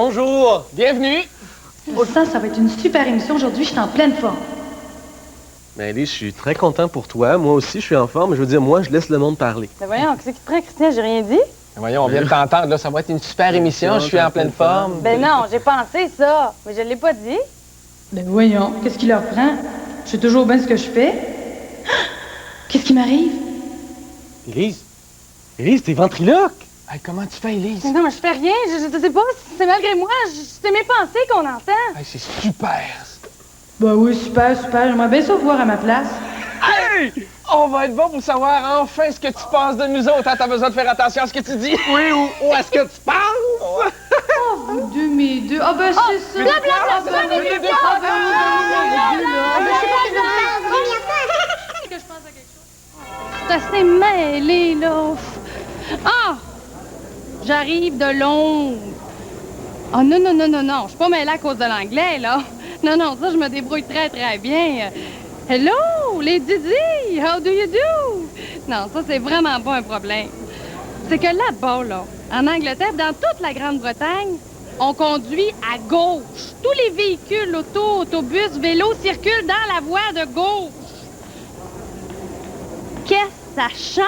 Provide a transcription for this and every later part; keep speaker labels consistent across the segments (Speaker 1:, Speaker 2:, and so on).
Speaker 1: Bonjour, bienvenue.
Speaker 2: Ça va être une super émission aujourd'hui, je suis en pleine forme.
Speaker 1: Mais Elise, je suis très content pour toi. Moi aussi, je suis en forme. Je veux dire, moi, je laisse le monde parler.
Speaker 3: Mais voyons, qu'est-ce qui te prend, Christian? J'ai rien dit.
Speaker 4: Mais voyons, on vient de t'entendre, là. Ça va être une super émission. Je suis en pleine forme.
Speaker 3: Ben non, j'ai pensé ça. Mais je l'ai pas dit.
Speaker 2: Ben voyons, qu'est-ce qui leur prend? Je sais toujours bien ce que je fais. Qu'est-ce qui m'arrive?
Speaker 1: Elise? Elise, t'es ventriloque?
Speaker 4: Hey, comment tu fais, Elise?
Speaker 3: Mais non, mais je fais rien. Je sais pas. C'est malgré moi. C'est mes pensées qu'on entend.
Speaker 4: Hey, c'est super.
Speaker 2: Ben oui, super. J'aimerais bien ça voir à ma place.
Speaker 4: Hey! On va être bon pour savoir enfin ce que tu penses de nous autres. T'as besoin de faire attention à ce que tu dis.
Speaker 1: Oui, ou est-ce que tu penses?
Speaker 2: Oh, vous deux, mes deux. Ah, ben c'est ça.
Speaker 3: C'est assez mêlé, là. Ah! J'arrive de Londres. Oh non, je suis pas mêlée à cause de l'anglais, là. Non, ça, je me débrouille très, très bien. Hello, les Didi, how do you do? Non, ça, c'est vraiment pas un problème. C'est que là-bas, là, en Angleterre, dans toute la Grande-Bretagne, on conduit à gauche. Tous les véhicules, auto, autobus, vélos circulent dans la voie de gauche. Qu'est-ce que ça change?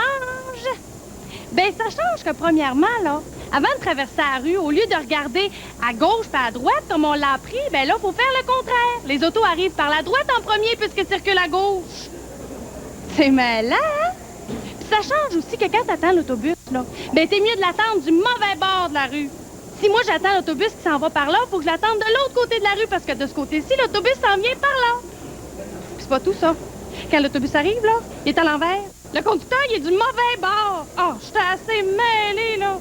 Speaker 3: Ben, ça change que, premièrement, là, avant de traverser la rue, au lieu de regarder à gauche puis à droite, comme on l'a appris, ben là, il faut faire le contraire. Les autos arrivent par la droite en premier puisqu'ils circulent à gauche. C'est malin, hein? Puis ça change aussi que quand t'attends l'autobus, là, ben t'es mieux de l'attendre du mauvais bord de la rue. Si moi, j'attends l'autobus qui s'en va par là, faut que je l'attende de l'autre côté de la rue parce que de ce côté-ci, l'autobus s'en vient par là. Puis c'est pas tout, ça. Quand l'autobus arrive, là, il est à l'envers. Le conducteur, il est du mauvais bord. Oh, j'étais assez mêlée, là.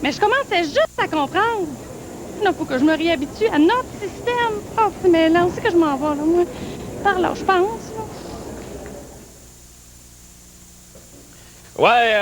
Speaker 3: Mais je commençais juste à comprendre. Il faut que je me réhabitue à notre système. Oh, c'est mêlant. C'est que je m'en vais, là, moi. Par là, je pense, là.
Speaker 4: Ouais,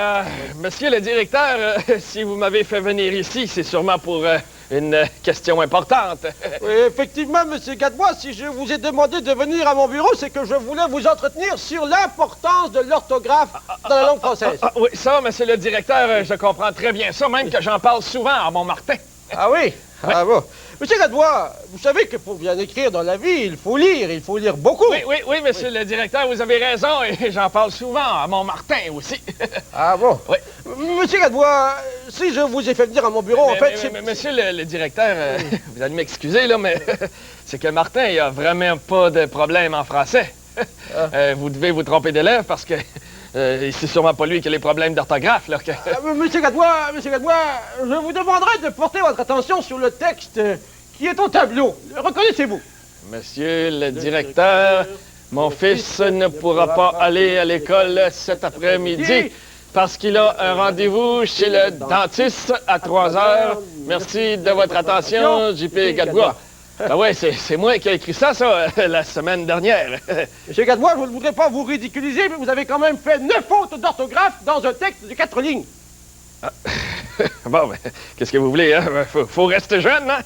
Speaker 4: monsieur le directeur, si vous m'avez fait venir ici, c'est sûrement pour une question importante.
Speaker 5: Oui, effectivement, monsieur Gadebois, si je vous ai demandé de venir à mon bureau, c'est que je voulais vous entretenir sur l'importance de l'orthographe dans la langue française.
Speaker 4: Oui, ça, monsieur le directeur, je comprends très bien ça, même que j'en parle souvent à Montmartin.
Speaker 5: Ah oui? Ah bon. Monsieur Gadebois, vous savez que pour bien écrire dans la vie, il faut lire beaucoup.
Speaker 4: Oui, monsieur le directeur, vous avez raison, et j'en parle souvent à Montmartin aussi.
Speaker 5: Ah bon?
Speaker 4: Oui.
Speaker 5: Monsieur Gadebois, si je vous ai fait venir à mon bureau, en fait, c'est...
Speaker 4: Monsieur le directeur, vous allez m'excuser, là, mais c'est que Martin, il a vraiment pas de problème en français. Vous devez vous tromper d'élève parce que c'est sûrement pas lui qui a les problèmes d'orthographe, là.
Speaker 5: Monsieur Gadebois, je vous demanderai de porter votre attention sur le texte qui est au tableau. Le reconnaissez-vous?
Speaker 4: Monsieur le directeur, mon fils ne pourra pas aller à l'école cet après-midi parce qu'il a un rendez-vous chez le dentiste à 3 heures. Merci de votre attention, J.P. Gadebois. Ah ouais, c'est moi qui ai écrit ça, la semaine dernière.
Speaker 5: Monsieur Gadebois, je ne voudrais pas vous ridiculiser, mais vous avez quand même fait 9 fautes d'orthographe dans un texte de 4 lignes.
Speaker 4: Ah. Bon, ben, qu'est-ce que vous voulez, hein? Faut rester jeune, hein?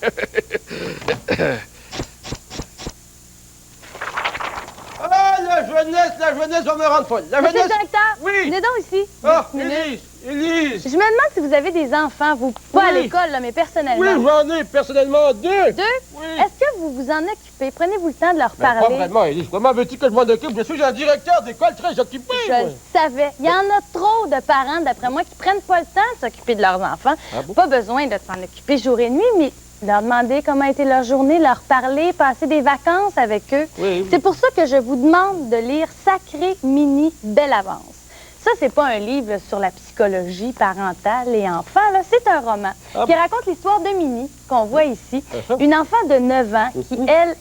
Speaker 5: Ah, la jeunesse va me rendre folle. La
Speaker 3: Monsieur
Speaker 5: jeunesse...
Speaker 3: le directeur,
Speaker 5: Oui.
Speaker 3: venez donc ici.
Speaker 5: Ah,
Speaker 3: Une minute.
Speaker 5: Élise.
Speaker 3: Je me demande si vous avez des enfants, vous, pas à
Speaker 5: Oui.
Speaker 3: l'école, là, mais personnellement.
Speaker 5: Oui, j'en ai personnellement 2.
Speaker 3: 2?
Speaker 5: Oui.
Speaker 3: Est-ce que vous vous en occupez? Prenez-vous le temps de leur
Speaker 5: Mais pas
Speaker 3: parler?
Speaker 5: vraiment, Élise. Comment veux-tu que je m'en occupe? Je suis un directeur d'école très occupé.
Speaker 3: Je le savais. Il y en a trop de parents, d'après moi, qui prennent pas le temps de s'occuper de leurs enfants.
Speaker 5: Ah bon?
Speaker 3: Pas besoin de s'en occuper jour et nuit, mais leur demander comment a été leur journée, leur parler, passer des vacances avec eux.
Speaker 5: Oui.
Speaker 3: C'est pour ça que je vous demande de lire Sacré Mini Belle Avance. Ça, c'est pas un livre sur la psychologie parentale et enfants, là. C'est un roman qui raconte l'histoire de Minnie, qu'on voit ici. Une enfant de 9 ans qui,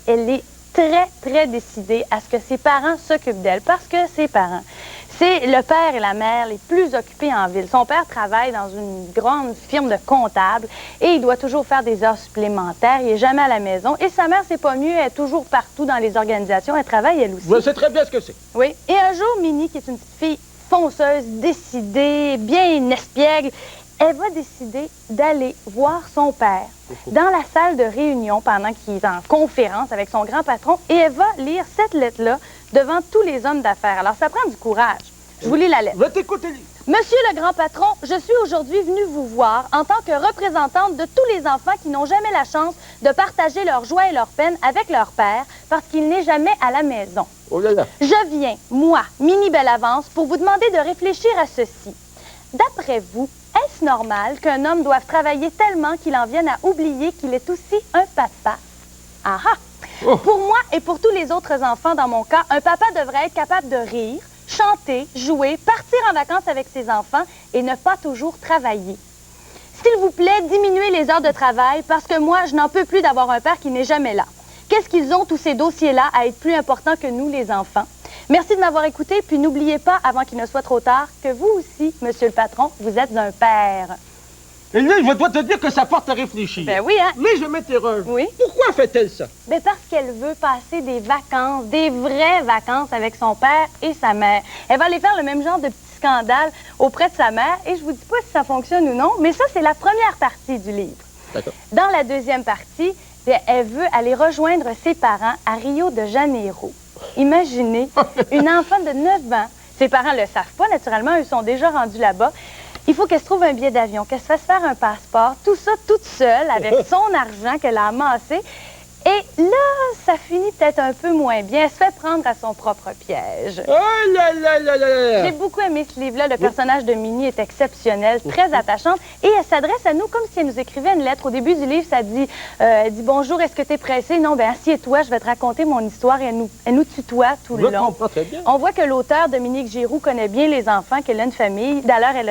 Speaker 3: elle est très, très décidée à ce que ses parents s'occupent d'elle, parce que ses parents, c'est le père et la mère les plus occupés en ville. Son père travaille dans une grande firme de comptable et il doit toujours faire des heures supplémentaires. Il n'est jamais à la maison. Et sa mère, c'est pas mieux. Elle est toujours partout dans les organisations. Elle travaille, elle aussi.
Speaker 5: Je sais très bien ce que c'est.
Speaker 3: Oui. Et un jour, Minnie, qui est une petite fille fonceuse, décidée, bien espiègle, elle va décider d'aller voir son père dans la salle de réunion pendant qu'il est en conférence avec son grand patron et elle va lire cette lettre-là devant tous les hommes d'affaires. Alors, ça prend du courage. Je vous lis la lettre.
Speaker 5: Je t'écoute, Élise.
Speaker 6: Monsieur le grand patron, je suis aujourd'hui venue vous voir en tant que représentante de tous les enfants qui n'ont jamais la chance de partager leur joie et leur peine avec leur père parce qu'il n'est jamais à la maison.
Speaker 5: Oh là là.
Speaker 6: Je viens, moi, Minnie Bellavance, pour vous demander de réfléchir à ceci. D'après vous, est-ce normal qu'un homme doive travailler tellement qu'il en vienne à oublier qu'il est aussi un papa? Ah ah!
Speaker 5: Oh.
Speaker 6: Pour moi et pour tous les autres enfants dans mon cas, un papa devrait être capable de rire, chanter, jouer, partir en vacances avec ses enfants et ne pas toujours travailler. S'il vous plaît, diminuez les heures de travail parce que moi, je n'en peux plus d'avoir un père qui n'est jamais là. Qu'est-ce qu'ils ont, tous ces dossiers-là, à être plus importants que nous, les enfants? Merci de m'avoir écouté, puis n'oubliez pas, avant qu'il ne soit trop tard, que vous aussi, monsieur le patron, vous êtes un père.
Speaker 5: Et là, je dois te dire que ça porte à réfléchir.
Speaker 6: Ben oui, hein?
Speaker 5: Mais je m'interroge.
Speaker 6: Oui.
Speaker 5: Pourquoi fait-elle ça?
Speaker 6: Ben parce qu'elle veut passer des vacances, des vraies vacances avec son père et sa mère. Elle va aller faire le même genre de petit scandale auprès de sa mère, et je vous dis pas si ça fonctionne ou non, mais ça, c'est la première partie du livre.
Speaker 5: D'accord.
Speaker 6: Dans la deuxième partie, bien, elle veut aller rejoindre ses parents à Rio de Janeiro. Imaginez, une enfant de 9 ans. Ses parents ne le savent pas, naturellement, eux sont déjà rendus là-bas. Il faut qu'elle se trouve un billet d'avion, qu'elle se fasse faire un passeport, tout ça toute seule, avec son argent qu'elle a amassé. Et là, ça finit peut-être un peu moins bien. Elle se fait prendre à son propre piège.
Speaker 5: Oh là là là là là!
Speaker 6: J'ai beaucoup aimé ce livre-là. Le personnage de Minnie est exceptionnel, très attachante. Et elle s'adresse à nous comme si elle nous écrivait une lettre. Au début du livre, ça dit, elle dit « Bonjour, est-ce que tu es pressé? » Non, ben assieds-toi, je vais te raconter mon histoire. Et elle nous tutoie tout le long.
Speaker 5: Je comprends très bien.
Speaker 6: On voit que l'auteur, Dominique Giroux, connaît bien les enfants, qu'elle a une famille. D'ailleurs, elle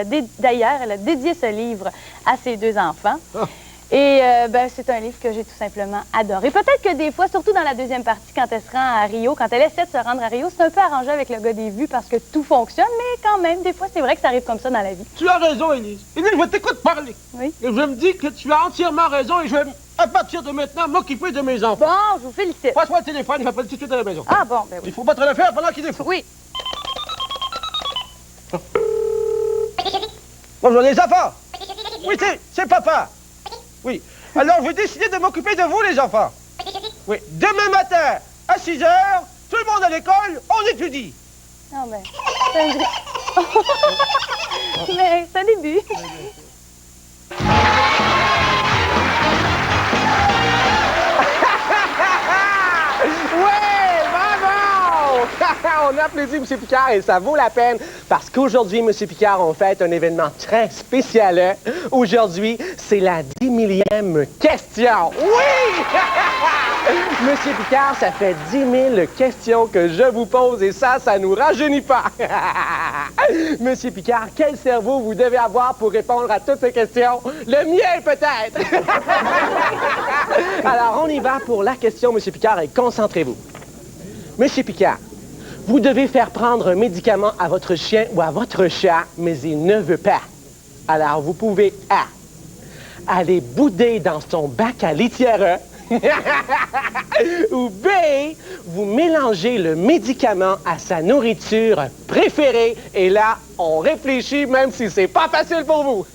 Speaker 6: a dédié ce livre à ses 2 enfants.
Speaker 5: Ah.
Speaker 6: Et ben, c'est un livre que j'ai tout simplement adoré. Peut-être que des fois, surtout dans la deuxième partie, quand elle se rend à Rio, quand elle essaie de se rendre à Rio, c'est un peu arrangé avec le gars des vues parce que tout fonctionne, mais quand même, des fois, c'est vrai que ça arrive comme ça dans la vie.
Speaker 5: Tu as raison, Élise. Élise, je t'écoute parler.
Speaker 6: Oui.
Speaker 5: Et je me dis que tu as entièrement raison et je vais, à partir de maintenant, m'occuper de mes enfants.
Speaker 6: Bon, je vous félicite.
Speaker 5: Passe-moi le téléphone, je vais appeler tout de suite à la maison.
Speaker 6: Ah bon, ben oui.
Speaker 5: Il faut battre le fer pendant qu'il est fou.
Speaker 6: Oui.
Speaker 5: Bonjour les enfants. Oui, c'est papa. Oui. Alors, je vais décider de m'occuper de vous, les enfants. Oui. Demain matin, à 6 heures, tout le monde à l'école, on étudie.
Speaker 6: Non, ben, c'est un vrai... Mais c'est un début.
Speaker 1: Ouais, bravo! On applaudit M. Picard et ça vaut la peine parce qu'aujourd'hui, M. Picard, on fête un événement très spécial. Hein? Aujourd'hui, c'est la 10 000e question. Oui! Monsieur Picard, ça fait 10 000 questions que je vous pose et ça nous rajeunit pas. Monsieur Picard, quel cerveau vous devez avoir pour répondre à toutes ces questions? Le mien, peut-être! Alors, on y va pour la question, Monsieur Picard, et concentrez-vous. Monsieur Picard, vous devez faire prendre un médicament à votre chien ou à votre chat, mais il ne veut pas. Alors, vous pouvez A. Aller bouder dans son bac à litière. Ou B. Vous mélangez le médicament à sa nourriture préférée. Et là, on réfléchit même si c'est pas facile pour vous.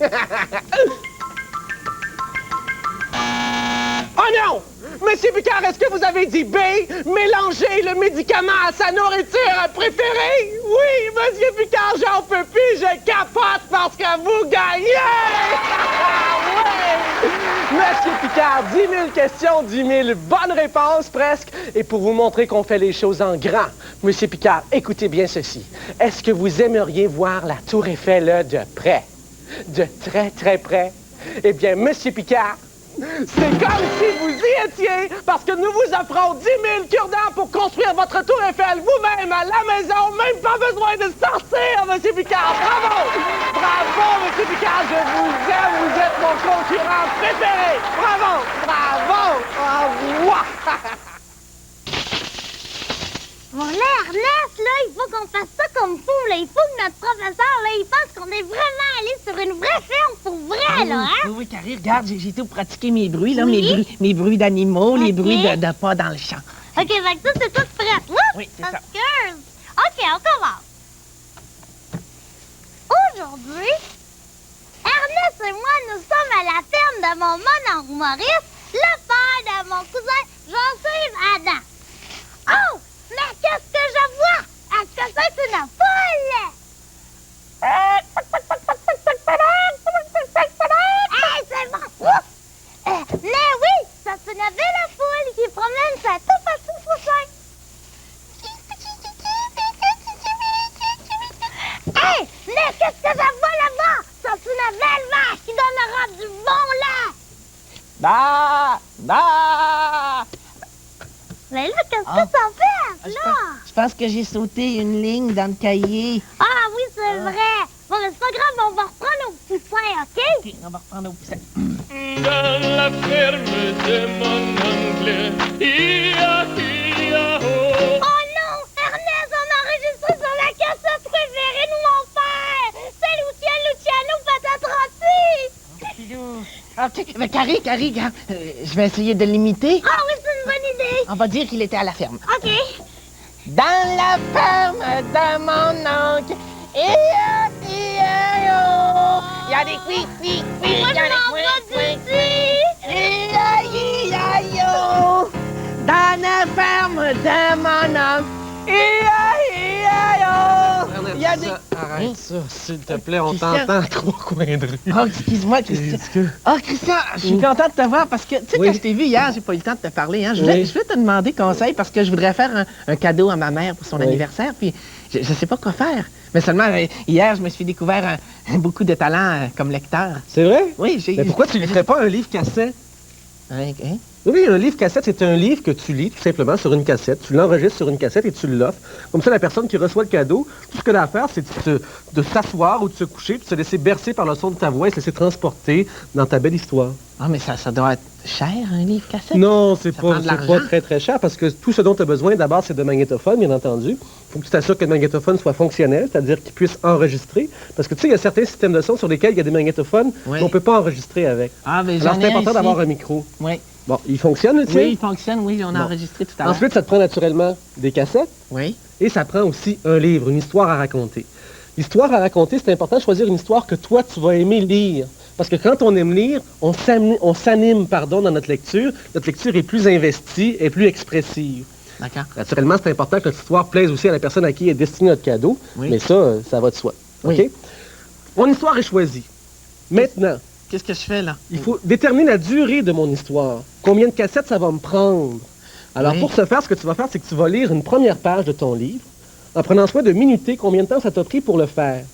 Speaker 1: Oh non! Monsieur Picard, est-ce que vous avez dit B? Mélanger le médicament à sa nourriture préférée? Oui, Monsieur Picard, j'en peux plus, je capote parce que vous gagnez! Oui! Monsieur Picard, 10 000 questions, 10 000 bonnes réponses presque. Et pour vous montrer qu'on fait les choses en grand, Monsieur Picard, écoutez bien ceci. Est-ce que vous aimeriez voir la Tour Eiffel de près? De très, très près? Eh bien, Monsieur Picard, c'est comme si vous y étiez, parce que nous vous offrons 10 000 cure-dents pour construire votre tour Eiffel vous-même à la maison, même pas besoin de sortir, Monsieur Picard. Bravo! Bravo, Monsieur Picard, je vous aime, vous êtes mon concurrent préféré. Bravo! Bravo! Au revoir!
Speaker 7: Bon, là, Ernest, là, il faut qu'on fasse ça comme fou, là. Il faut que notre professeur, là, il pense qu'on est vraiment allé sur une vraie ferme pour vrai, là, hein?
Speaker 8: Oui, Carrie, regarde, j'ai tout pratiqué mes bruits, là,
Speaker 7: Oui?
Speaker 8: mes bruits d'animaux, les
Speaker 7: Ok.
Speaker 8: bruits de pas dans le champ.
Speaker 7: OK, fait que ça, c'est tout prêt.
Speaker 8: Oui, c'est ça.
Speaker 7: Excuse. OK, on commence. Aujourd'hui, Ernest et moi, nous sommes à la ferme de mon mononcle Maurice, le père de mon cousin Jean-Yves Adam. Oh! Mais qu'est-ce que je vois? Est-ce que c'est une poule?
Speaker 8: Bah! Bah!
Speaker 7: Mais là, qu'est-ce que ça fait, là?
Speaker 8: Je pense que j'ai sauté une ligne dans le cahier.
Speaker 7: Ah oui, c'est vrai. Bon, mais c'est pas grave, on va reprendre nos petits points, OK?
Speaker 8: OK, on va reprendre au poussins.
Speaker 4: Dans la ferme de mon oncle,
Speaker 7: Oh non! Ernest, on a enregistré sur la cassette préférée de mon père! C'est Luciano Patatratsi!
Speaker 8: OK, mais Carré, regarde, je vais essayer de l'imiter.
Speaker 7: Ah oui, c'est une bonne idée!
Speaker 8: On va dire qu'il était à la ferme.
Speaker 7: OK.
Speaker 8: Dans la ferme de mon oncle, il y a des quick, il
Speaker 7: Moi,
Speaker 8: y a
Speaker 7: je m'en
Speaker 8: des
Speaker 7: vais d'ici!
Speaker 8: Dans la ferme de mon oncle, il y a des...
Speaker 1: Arrête ça, s'il te plaît, on
Speaker 8: Christian.
Speaker 1: t'entend à trois coins de rue.
Speaker 8: Oh, excuse-moi, Christian.
Speaker 1: Ridicule.
Speaker 8: Oh, Christian, je suis content de te voir parce que, tu sais,
Speaker 1: Oui.
Speaker 8: quand je t'ai vu hier, j'ai pas eu le temps de te parler. Hein. Je
Speaker 1: Oui.
Speaker 8: voulais te demander conseil parce que je voudrais faire un cadeau à ma mère pour son
Speaker 1: Oui.
Speaker 8: anniversaire, puis je sais pas quoi faire. Mais seulement, hier, je me suis découvert beaucoup de talent comme lecteur.
Speaker 1: C'est vrai?
Speaker 8: Oui, j'ai...
Speaker 1: Mais pourquoi tu ne ferais pas un livre cassette?
Speaker 8: Hein?
Speaker 1: Oui, un livre cassette, c'est un livre que tu lis tout simplement sur une cassette. Tu l'enregistres sur une cassette et tu l'offres. Comme ça, la personne qui reçoit le cadeau, tout ce qu'elle a à faire, c'est de s'asseoir ou de se coucher, puis de se laisser bercer par le son de ta voix et se laisser transporter dans ta belle histoire.
Speaker 8: Ah, mais ça doit être cher, un livre cassette?
Speaker 1: Non, c'est
Speaker 8: Ça
Speaker 1: pas,
Speaker 8: prend de
Speaker 1: c'est
Speaker 8: l'argent?
Speaker 1: pas très très cher parce que tout ce dont tu as besoin, d'abord, c'est de magnétophone, bien entendu. Il faut que tu t'assures que le magnétophone soit fonctionnel, c'est-à-dire qu'il puisse enregistrer. Parce que tu sais, il y a certains systèmes de son sur lesquels il y a des magnétophones
Speaker 8: Oui.
Speaker 1: qu'on ne peut pas enregistrer avec.
Speaker 8: Ah, mais
Speaker 1: Alors,
Speaker 8: j'en
Speaker 1: c'est
Speaker 8: ai un
Speaker 1: important
Speaker 8: ici.
Speaker 1: d'avoir un micro.
Speaker 8: Oui.
Speaker 1: Bon, il fonctionne, le tien?
Speaker 8: Oui, il fonctionne, oui, on a
Speaker 1: Bon.
Speaker 8: enregistré tout à l'heure.
Speaker 1: Ensuite, ça te prend naturellement des cassettes.
Speaker 8: Oui.
Speaker 1: Et ça prend aussi un livre, une histoire à raconter. L'histoire à raconter, c'est important de choisir une histoire que toi, tu vas aimer lire. Parce que quand on aime lire, on s'anime dans notre lecture. Notre lecture est plus investie et plus expressive.
Speaker 8: D'accord.
Speaker 1: Naturellement, c'est important que notre histoire plaise aussi à la personne à qui est destiné notre cadeau.
Speaker 8: Oui.
Speaker 1: Mais ça, ça va de soi.
Speaker 8: Oui.
Speaker 1: OK? Mon histoire est choisie. Maintenant,
Speaker 8: Qu'est-ce que je fais, là?
Speaker 1: il faut déterminer la durée de mon histoire. Combien de cassettes ça va me prendre? Alors,
Speaker 8: Oui.
Speaker 1: pour ce faire, ce que tu vas faire, c'est que tu vas lire une première page de ton livre en prenant soin de minuter combien de temps ça t'a pris pour le faire.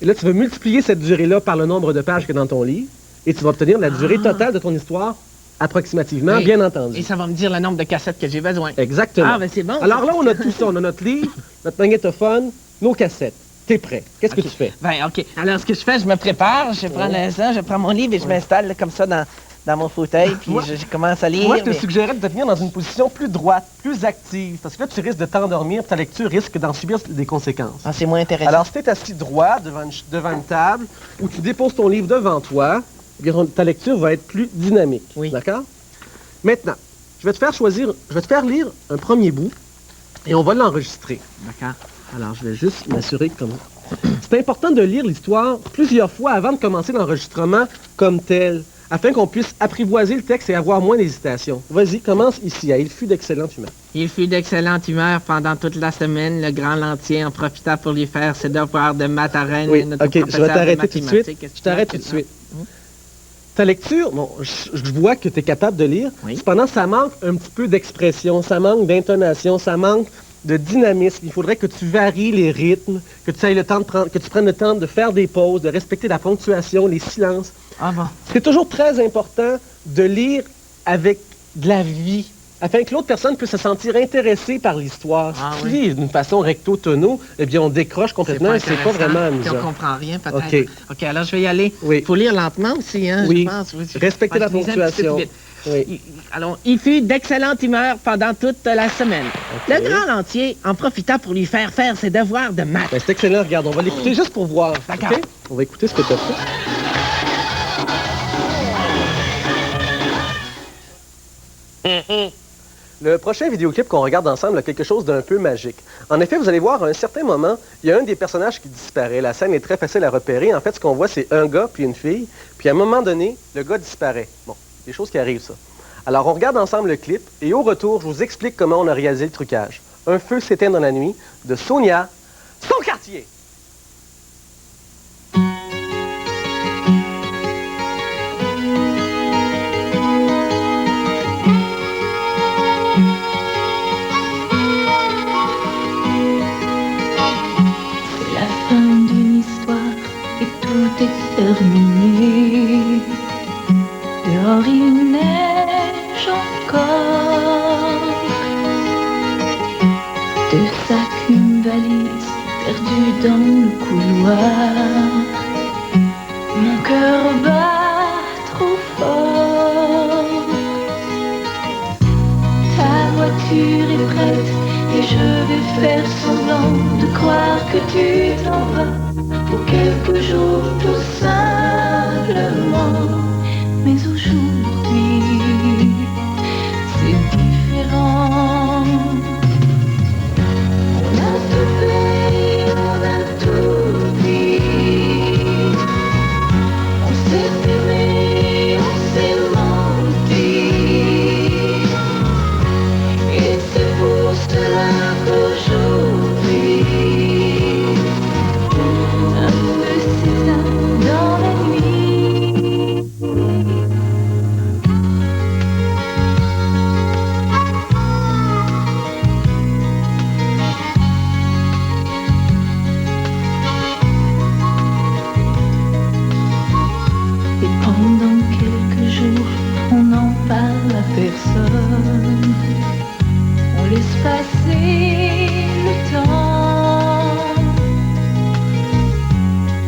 Speaker 1: Et là, tu vas multiplier cette durée-là par le nombre de pages qu'il y a dans ton livre et tu vas obtenir la durée totale de ton histoire approximativement,
Speaker 8: Oui.
Speaker 1: bien entendu.
Speaker 8: Et ça va me dire le nombre de cassettes que j'ai besoin.
Speaker 1: Exactement.
Speaker 8: Ah, ben c'est bon.
Speaker 1: Alors là, on a tout ça. On a notre livre, notre magnétophone, nos cassettes. T'es prêt. Qu'est-ce que tu fais?
Speaker 8: Ben, OK. Alors, ce que je fais, je me prépare, je prends ça, je prends mon livre et je m'installe là, comme ça dans mon fauteuil, puis
Speaker 1: Moi-
Speaker 8: je commence à lire.
Speaker 1: Moi, je te
Speaker 8: mais-
Speaker 1: suggérerais de te tenir dans une position plus droite, plus active, parce que là, tu risques de t'endormir, ta lecture risque d'en subir des conséquences.
Speaker 8: Ah, c'est moins intéressant.
Speaker 1: Alors, si tu es assis droit devant une table, ou tu déposes ton livre devant toi, eh bien, ta lecture va être plus dynamique.
Speaker 8: Oui.
Speaker 1: D'accord? Maintenant, je vais te faire lire un premier bout, et on va l'enregistrer.
Speaker 8: D'accord.
Speaker 1: Alors, je vais juste m'assurer que comme... C'est important de lire l'histoire plusieurs fois avant de commencer l'enregistrement comme tel, afin qu'on puisse apprivoiser le texte et avoir moins d'hésitation. Vas-y, commence ici. Il fut d'excellente humeur.
Speaker 8: Il fut d'excellente humeur pendant toute la semaine. Le grand Lantier en profita pour lui faire ses devoirs de maths à Rennes.
Speaker 1: Oui,
Speaker 8: Notre
Speaker 1: OK, je
Speaker 8: professeur
Speaker 1: vais
Speaker 8: de
Speaker 1: t'arrêter tout de suite.
Speaker 8: mathématiques. Qu'est-ce que
Speaker 1: Je t'arrête
Speaker 8: tu
Speaker 1: tout de
Speaker 8: fais?
Speaker 1: suite. Ta lecture, bon, je vois que tu es capable de lire.
Speaker 8: Oui.
Speaker 1: Cependant, ça manque un petit peu d'expression, ça manque d'intonation, ça manque de dynamisme. Il faudrait que tu varies les rythmes, que tu aies le temps de prendre, que tu prennes le temps de faire des pauses, de respecter la ponctuation, les silences.
Speaker 8: Ah bon.
Speaker 1: C'est toujours très important de lire avec de la vie, afin que l'autre personne puisse se sentir intéressée par l'histoire.
Speaker 8: Ah
Speaker 1: Si tu
Speaker 8: oui.
Speaker 1: lis d'une façon recto-tono, eh bien, on décroche complètement et c'est pas
Speaker 8: intéressant,
Speaker 1: vraiment
Speaker 8: puis
Speaker 1: amusant.
Speaker 8: on comprend rien, peut-être.
Speaker 1: OK.
Speaker 8: OK, alors je vais y aller.
Speaker 1: Oui.
Speaker 8: Il faut lire lentement aussi, hein,
Speaker 1: Oui.
Speaker 8: je pense.
Speaker 1: Respectez la
Speaker 8: je lisais un petit peu
Speaker 1: ponctuation.
Speaker 8: plus vite.
Speaker 1: Oui.
Speaker 8: Alors, il fut d'excellente humeur pendant toute la semaine.
Speaker 1: OK.
Speaker 8: Le grand Lantier en profita pour lui faire ses devoirs de maths.
Speaker 1: Ben, c'est excellent, regarde, on va l'écouter juste pour voir.
Speaker 8: D'accord.
Speaker 1: OK? On va écouter ce que tu as fait. Le prochain vidéoclip qu'on regarde ensemble a quelque chose d'un peu magique. En effet, vous allez voir, à un certain moment, il y a un des personnages qui disparaît. La scène est très facile à repérer. En fait, ce qu'on voit, c'est un gars puis une fille. Puis à un moment donné, le gars disparaît. Bon, des choses qui arrivent, ça. Alors, on regarde ensemble le clip et au retour, je vous explique comment on a réalisé le trucage. Un feu s'éteint dans la nuit de Sonia, son quartier.
Speaker 9: La fin d'une histoire et tout est terminé. Le Dehors il neige encore. Deux sacs, une valise perdue dans le couloir. Mon cœur bat trop fort. Ta voiture est prête et je vais faire semblant de croire que tu t'en vas pour quelques jours tout simplement. Mais aujourd'hui, c'est différent. On a tout fait, on a tout dit. On s'est aimé, on s'est menti. Et c'est pour cela qu'aujourd'hui, un peu s'éteint dans la nuit. Et pendant quelques jours, on n'en parle à personne. On laisse passer le temps.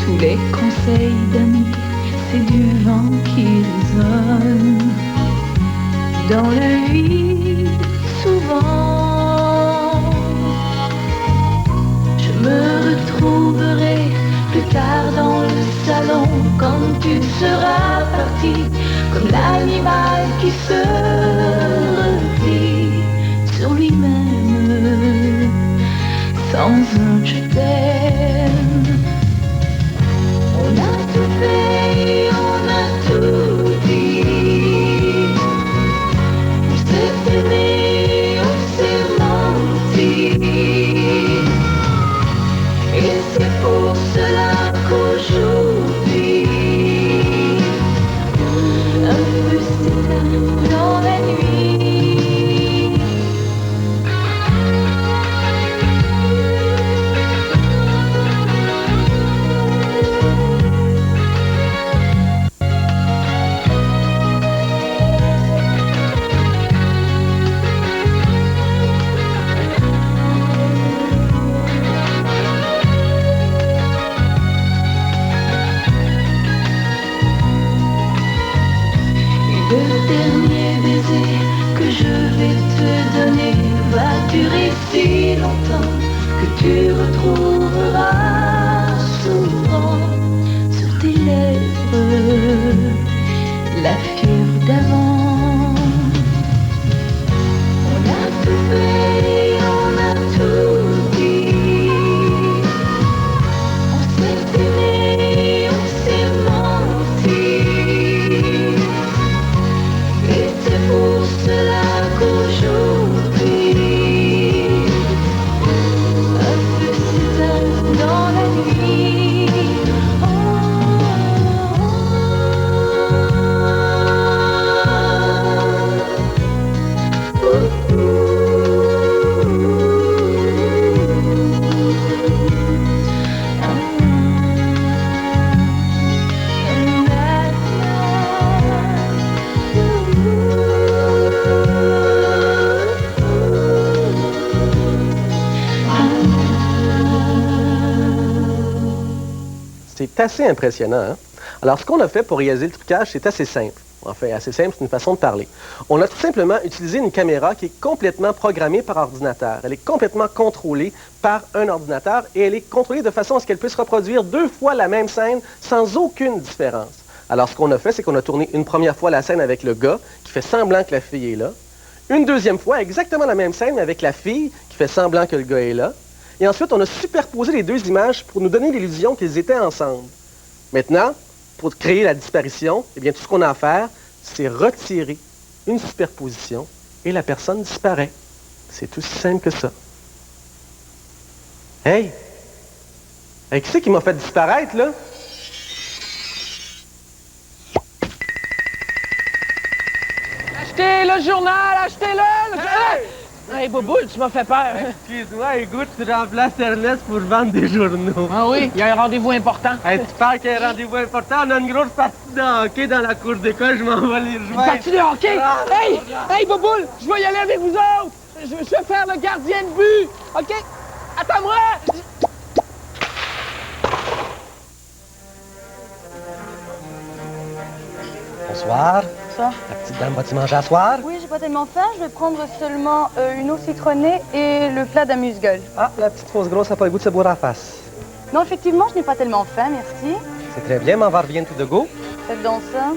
Speaker 9: Tous les conseils d'amis, c'est du vent qui résonne. Dans le vide, souvent, je me retrouverai plus tard dans le salon quand tu seras parti, comme l'animal qui se replie sur lui-même, sans un je t'aime. On a tout fait, on a tout dit. On s'est aimé, on s'est menti. Et c'est pour cela qu'aujourd'hui, un peu s'éteint dans la nuit. Et le dernier baiser que je vais te donner va durer si longtemps que tu retrouveras souvent sur tes lèvres la fièvre d'avant. On a tout fait, on a tout dit. On s'est aimé, on s'est menti. Et c'est pour cela qu'aujourd'hui, un feu s'éteint dans la nuit. Oh,
Speaker 1: C'est assez impressionnant, hein? Alors, ce qu'on a fait pour réaliser le trucage, c'est assez simple. Enfin, assez simple, c'est une façon de parler. On a tout simplement utilisé une caméra qui est complètement programmée par ordinateur. Elle est complètement contrôlée par un ordinateur et elle est contrôlée de façon à ce qu'elle puisse reproduire 2 fois la même scène sans aucune différence. Alors, ce qu'on a fait, c'est qu'on a tourné une première fois la scène avec le gars qui fait semblant que la fille est là. Une deuxième fois, exactement la même scène, mais avec la fille qui fait semblant que le gars est là. Et ensuite, on a superposé les 2 images pour nous donner l'illusion qu'ils étaient ensemble. Maintenant, pour créer la disparition, eh bien, tout ce qu'on a à faire, c'est retirer une superposition et la personne disparaît. C'est tout si simple que ça. Hey! Hey, qui c'est qui m'a fait disparaître, là?
Speaker 10: Achetez le journal, achetez-le!
Speaker 5: Hey!
Speaker 8: Hey, Bouboule, tu m'as fait peur.
Speaker 1: Excuse-moi, écoute, tu remplaces Ernest pour vendre des journaux.
Speaker 8: Ah oui, il y a un rendez-vous important.
Speaker 1: Hey, tu parles qu'il y a un rendez-vous important, on a une grosse partie de hockey dans la cour d'école, je m'en vais les rejoindre.
Speaker 8: Parti de hockey? Hey, Bouboule, je vais y aller avec vous autres. Je vais faire le gardien de but. OK? Attends-moi.
Speaker 1: Bonsoir.
Speaker 6: Bonsoir.
Speaker 1: La petite dame, vas-tu manger à soir?
Speaker 6: Oui, j'ai pas tellement faim. Je vais prendre seulement une eau citronnée et le plat d'amuse-gueule.
Speaker 1: Ah, la petite fausse grosse n'a pas le goût de se bourrer à la face.
Speaker 6: Non, effectivement, je n'ai pas tellement faim, merci.
Speaker 1: C'est très bien, m'en va revenir tout de go.
Speaker 6: Faites donc ça.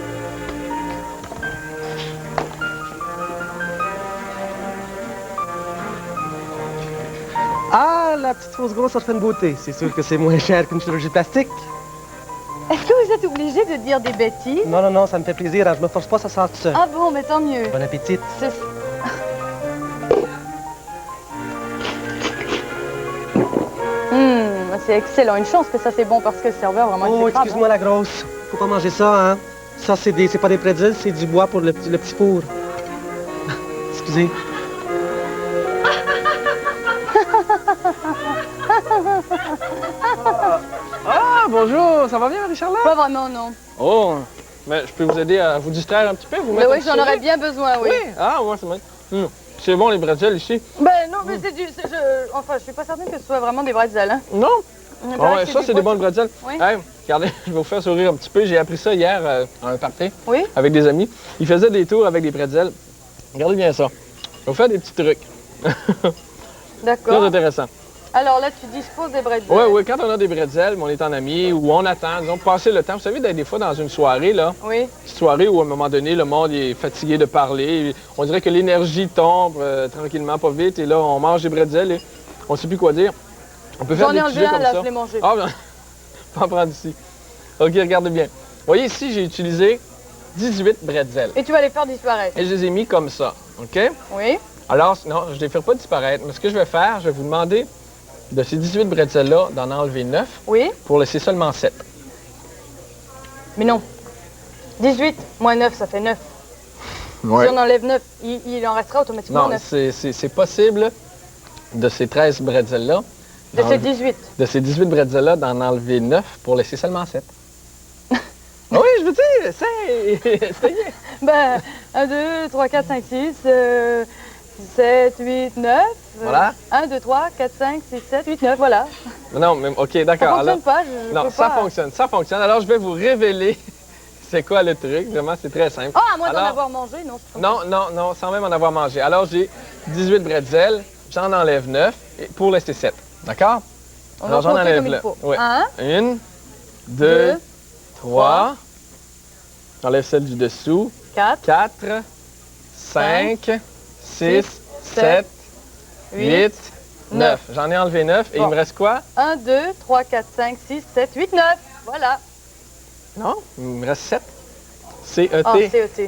Speaker 1: Ah, la petite fausse grosse, ça te fait une beauté. C'est sûr que c'est moins cher qu'une chirurgie plastique.
Speaker 6: Est-ce que vous êtes obligé de dire des bêtises?
Speaker 1: Non, non, non, ça me fait plaisir. Je me force pas, ça sort tout seul.
Speaker 6: Ah bon, mais tant mieux.
Speaker 1: Bon appétit.
Speaker 6: C'est... c'est excellent. Une chance que ça c'est bon parce que le serveur vraiment
Speaker 1: Oh,
Speaker 6: exécrable,
Speaker 1: excuse-moi la grosse. Faut pas manger ça, hein. Ça, c'est pas des pretzels, c'est du bois pour le petit four. Excusez.
Speaker 4: Ah, bonjour, ça va bien, Marie-Charlotte?
Speaker 6: Pas vraiment, non.
Speaker 4: Oh, mais je peux vous aider à vous distraire un petit peu? Vous
Speaker 6: Mais
Speaker 4: mettre
Speaker 6: oui,
Speaker 4: un petit
Speaker 6: j'en aurais
Speaker 4: sourire?
Speaker 6: bien besoin, oui.
Speaker 4: Oui? Ah, ouais, c'est bon. C'est bon, les bretzels, ici?
Speaker 6: Ben non, mais c'est du... Enfin, je suis pas certaine que ce soit vraiment des bretzels, hein.
Speaker 4: Non?
Speaker 6: On a
Speaker 4: Ah
Speaker 6: pas
Speaker 4: ouais,
Speaker 6: acheté
Speaker 4: ça,
Speaker 6: des
Speaker 4: c'est des
Speaker 6: pois-
Speaker 4: bonnes bretzels.
Speaker 6: Oui.
Speaker 4: Hey, regardez, je vais vous faire sourire un petit peu. J'ai appris ça hier à un party
Speaker 6: Oui?
Speaker 4: avec des amis. Ils faisaient des tours avec des bretzels. Regardez bien ça. Je vais vous faire des petits trucs. Très
Speaker 6: D'accord.
Speaker 4: intéressant.
Speaker 6: Alors là, tu disposes des bretzels.
Speaker 4: Oui, oui, quand on a des bretzels, on est en amis ou on attend, disons, passer le temps. Vous savez, des fois, dans une soirée, là,
Speaker 6: Oui.
Speaker 4: petite soirée où, à un moment donné, le monde est fatigué de parler. On dirait que l'énergie tombe tranquillement, pas vite. Et là, on mange des bretzels et on ne sait plus quoi dire. On peut faire
Speaker 6: J'en
Speaker 4: des
Speaker 6: ai
Speaker 4: petits
Speaker 6: enlevé
Speaker 4: jeux
Speaker 6: un,
Speaker 4: comme
Speaker 6: là,
Speaker 4: ça.
Speaker 6: je l'ai mangé.
Speaker 4: Ah, bien, on va en prendre ici. OK, regardez bien. Vous voyez, ici, j'ai utilisé 18 bretzels.
Speaker 6: Et tu vas les faire disparaître.
Speaker 4: Et je les ai mis comme ça, OK?
Speaker 6: Oui.
Speaker 4: Alors, non, je ne les ferai pas disparaître. Mais ce que je vais faire, je vais vous demander de ces 18 bretzels-là d'en enlever 9
Speaker 6: Oui.
Speaker 4: pour laisser seulement 7.
Speaker 6: Mais non. 18 moins 9, ça fait 9.
Speaker 4: Ouais.
Speaker 6: Si on enlève 9, il en restera automatiquement
Speaker 4: Non,
Speaker 6: 9.
Speaker 4: c'est possible de ces 13 bretzels-là.
Speaker 6: De ces 18.
Speaker 4: De ces 18 bretzels-là, d'en enlever 9 pour laisser seulement 7. Ah oui, je veux dire, essayez.
Speaker 6: Ben, 1, 2, 3, 4, 5, 6, 7, 8, 9.
Speaker 4: Voilà.
Speaker 6: 1, 2, 3, 4, 5, 6, 7, 8, 9, voilà.
Speaker 4: Non, mais OK,
Speaker 6: Ça
Speaker 4: d'accord.
Speaker 6: fonctionne pas, je
Speaker 4: Non,
Speaker 6: peux
Speaker 4: ça
Speaker 6: pas.
Speaker 4: fonctionne, ça fonctionne. Alors, je vais vous révéler c'est quoi le truc. Vraiment, c'est très simple.
Speaker 6: Ah, à moins d'en
Speaker 4: Alors-
Speaker 6: avoir mangé, non. c'est pas
Speaker 4: Non, non, non, sans même en avoir mangé. Alors, j'ai 18 bretzels, j'en enlève 9 pour laisser 7. D'accord?
Speaker 6: On
Speaker 4: Alors,
Speaker 6: va
Speaker 4: j'en
Speaker 6: compter
Speaker 4: enlève
Speaker 6: comme il
Speaker 4: là.
Speaker 6: faut.
Speaker 4: Ouais.
Speaker 6: 1,
Speaker 4: 1, 2,
Speaker 6: Deux,
Speaker 4: 3. J'enlève celle du dessous.
Speaker 6: 4,
Speaker 4: 4, 5, 6, 7, 8, 9. J'en ai enlevé 9 et
Speaker 6: Bon.
Speaker 4: il me reste quoi?
Speaker 6: 1, 2, 3, 4, 5, 6, 7, 8, 9. Voilà.
Speaker 4: Non, il me reste 7. C-E-T.
Speaker 6: Oh, CET. C'est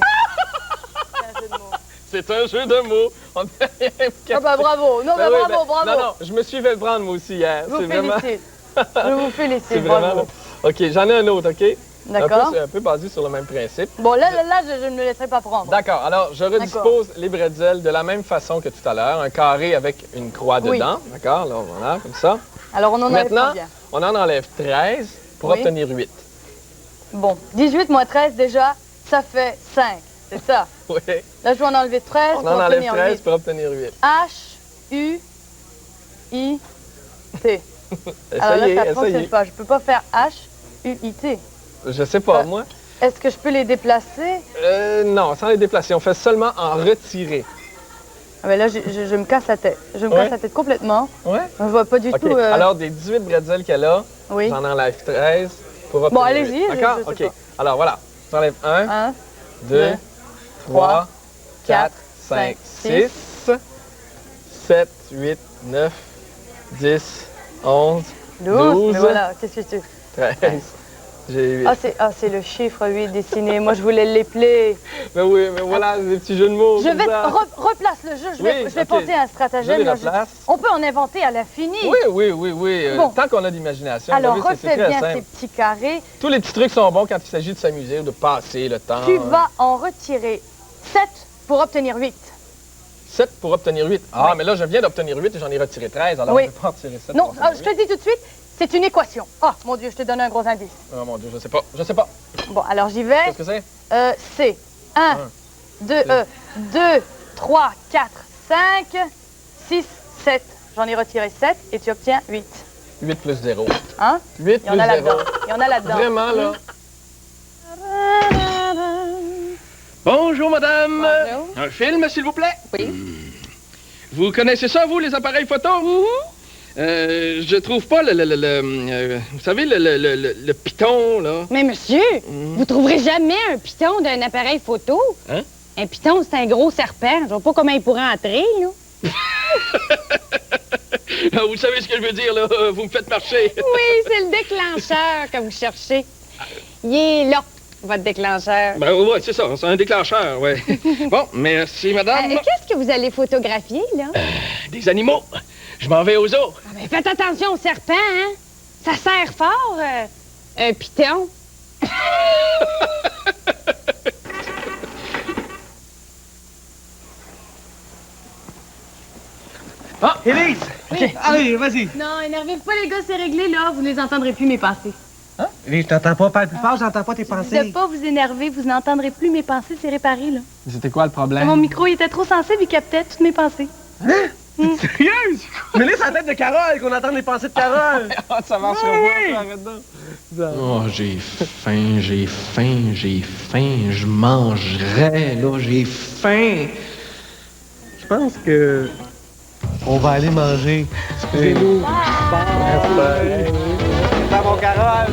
Speaker 6: un jeu de mots.
Speaker 4: C'est un jeu de mots. On peut rien me
Speaker 6: Ah
Speaker 4: casser.
Speaker 6: bah bravo. Non,
Speaker 4: Ben
Speaker 6: mais
Speaker 4: oui,
Speaker 6: bravo,
Speaker 4: ben-
Speaker 6: bravo.
Speaker 4: Non, non, je me suis fait le prendre moi aussi hier.
Speaker 6: Je vous
Speaker 4: C'est vraiment...
Speaker 6: félicite. Je vous
Speaker 4: C'est
Speaker 6: félicite,
Speaker 4: vraiment...
Speaker 6: bravo.
Speaker 4: OK, j'en ai un autre, OK?
Speaker 6: D'accord.
Speaker 4: Un peu basé sur le même principe.
Speaker 6: Bon, là, je ne me laisserai pas prendre.
Speaker 4: D'accord, alors je redispose les bretzels de la même façon que tout à l'heure. Un carré avec une croix
Speaker 6: Oui.
Speaker 4: dedans. D'accord, là, voilà, comme ça.
Speaker 6: Alors, on en enlève
Speaker 4: Maintenant,
Speaker 6: combien?
Speaker 4: on en enlève 13 pour
Speaker 6: Oui.
Speaker 4: obtenir 8.
Speaker 6: Bon, 18 moins 13, déjà, ça fait 5. C'est ça.
Speaker 4: Oui.
Speaker 6: Là, je dois en enlever 13
Speaker 4: On
Speaker 6: pour
Speaker 4: en enlève
Speaker 6: obtenir
Speaker 4: 13
Speaker 6: 8.
Speaker 4: pour obtenir 8.
Speaker 6: H-U-I-T. Alors là,
Speaker 4: Essayez,
Speaker 6: ça ne fonctionne
Speaker 4: essayez.
Speaker 6: pas. Je peux pas faire H-U-I-T.
Speaker 4: Je sais pas,
Speaker 6: Euh,
Speaker 4: moi.
Speaker 6: Est-ce que je peux les déplacer?
Speaker 4: Non, sans les déplacer. On fait seulement en retirer.
Speaker 6: Ah ben là, je me casse la tête. Je me
Speaker 4: Ouais.
Speaker 6: casse la tête complètement.
Speaker 4: Ouais?
Speaker 6: Je vois pas du
Speaker 4: OK.
Speaker 6: tout...
Speaker 4: Alors, des 18 bretzels qu'elle a,
Speaker 6: Oui.
Speaker 4: j'en enlève 13 pour obtenir
Speaker 6: Bon, allez-y,
Speaker 4: 8.
Speaker 6: je
Speaker 4: D'accord?
Speaker 6: sais
Speaker 4: OK.
Speaker 6: pas.
Speaker 4: Alors, voilà. J'enlève 1,
Speaker 6: 1,
Speaker 4: 2,
Speaker 6: deux,
Speaker 4: 3, 4,
Speaker 6: 4,
Speaker 4: 5,
Speaker 6: 6,
Speaker 4: 6, 7, 8, 9, 10, 11,
Speaker 6: 12. Mais voilà, qu'est-ce que tu...
Speaker 4: 13. J'ai 8.
Speaker 6: C'est le chiffre 8 dessiné. Moi, je voulais l'épeler.
Speaker 4: Mais oui, mais voilà, des petits jeux de mots.
Speaker 6: Je
Speaker 4: comme
Speaker 6: vais...
Speaker 4: ça.
Speaker 6: replace le jeu. Je vais,
Speaker 4: Oui,
Speaker 6: je vais
Speaker 4: ok.
Speaker 6: penser à un stratagème.
Speaker 4: Je les
Speaker 6: là,
Speaker 4: replace.
Speaker 6: On peut en inventer à l'infini.
Speaker 4: Oui.
Speaker 6: Bon.
Speaker 4: Tant qu'on a d'imagination.
Speaker 6: Alors,
Speaker 4: vous savez, c'est
Speaker 6: refais
Speaker 4: très
Speaker 6: bien
Speaker 4: simple.
Speaker 6: ces petits carrés.
Speaker 4: Tous les petits trucs sont bons quand il s'agit de s'amuser ou de passer le temps.
Speaker 6: Tu vas en retirer 7 pour obtenir 8.
Speaker 4: 7 pour obtenir 8. Ah, mais là, je viens d'obtenir 8 et j'en ai retiré 13, alors
Speaker 6: Oui.
Speaker 4: je ne peux pas en retirer 7.
Speaker 6: Non, je te le dis tout de suite, c'est une équation. Oh, mon Dieu, je te donne un gros indice.
Speaker 4: Oh mon Dieu, je sais pas. Je sais pas.
Speaker 6: Bon, alors j'y vais.
Speaker 4: Qu'est-ce que c'est?
Speaker 6: C'est 1, 2, 3, 4, 5, 6, 7. J'en ai retiré 7 et tu obtiens 8.
Speaker 4: 8 plus 0.
Speaker 6: Hein?
Speaker 4: 8
Speaker 6: Il y en
Speaker 4: plus
Speaker 6: a
Speaker 4: 0.
Speaker 6: là-dedans. Il y en a là-dedans.
Speaker 4: Vraiment, là? Bonjour, madame.
Speaker 6: Bonjour.
Speaker 4: Un film, s'il vous plaît?
Speaker 6: Oui.
Speaker 4: Vous connaissez ça, vous, les appareils photo? Je trouve pas vous savez, le piton, là.
Speaker 3: Mais monsieur, vous trouverez jamais un piton d'un appareil photo.
Speaker 4: Hein?
Speaker 3: Un piton, c'est un gros serpent. Je vois pas comment il pourrait entrer, là.
Speaker 4: Vous savez ce que je veux dire, là? Vous me faites marcher.
Speaker 3: Oui, c'est le déclencheur que vous cherchez. Il est là, votre déclencheur.
Speaker 4: Ben ouais, c'est ça, c'est un déclencheur, ouais. Bon, merci, madame.
Speaker 3: Qu'est-ce que vous allez photographier, là?
Speaker 4: Des animaux. Je m'en vais aux zoo.
Speaker 3: Ah, ben, faites attention au serpent, hein? Ça serre fort, un piton.
Speaker 1: Ah, Élise! OK, allez, vas-y.
Speaker 3: Non, énervez-vous pas, les gars, c'est réglé, là. Vous ne les entendrez plus, mes pensées.
Speaker 1: Hein? Élise, je t'entends pas. Parle plus fort, j'entends pas tes
Speaker 6: Vous
Speaker 1: pensées.
Speaker 6: ne pas vous énerver, vous n'entendrez plus mes pensées, c'est réparé, là.
Speaker 8: C'était quoi le problème?
Speaker 6: Mon micro, il était trop sensible, il captait toutes mes pensées.
Speaker 1: Sérieuse? Mais là, c'est la tête de Carole, qu'on entend les pensées de Carole.
Speaker 8: Ça marche
Speaker 1: Oui.
Speaker 8: pas, arrête donc.
Speaker 4: Oh, j'ai faim, je mangerai, là, j'ai faim.
Speaker 1: Je pense que... on va aller manger. Excusez-nous.
Speaker 8: Dans mon Carole!